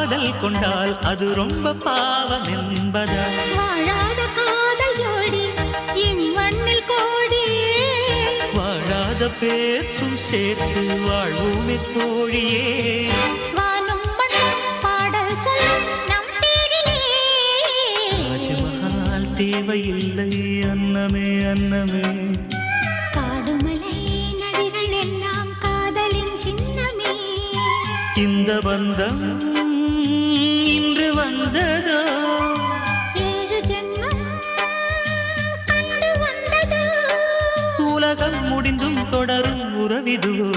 காதல் கொண்டால் அது ரொம்ப பாவம் என்பதா? வாழாத காதல் ஜோடி இம்மண்ணில் கோடி, வாழாத பேர்க்கும் சேர்த்து வாழ்வோமே தோழியே. வானும் மண்ணும் பாடல் சொல்லும் நம் பேரிலே. தாஜ்மஹால் தேவையில்லை அன்னமே அன்னமே, காடுமலை நதிகள் எல்லாம் காதலின் சின்னமே. இந்த பந்தம் இன்று வந்ததோ, 7 ஜென்மம் கண்டு வந்ததோ. உலகம் முடிந்தும் தொடரும் உறவிதுவோ.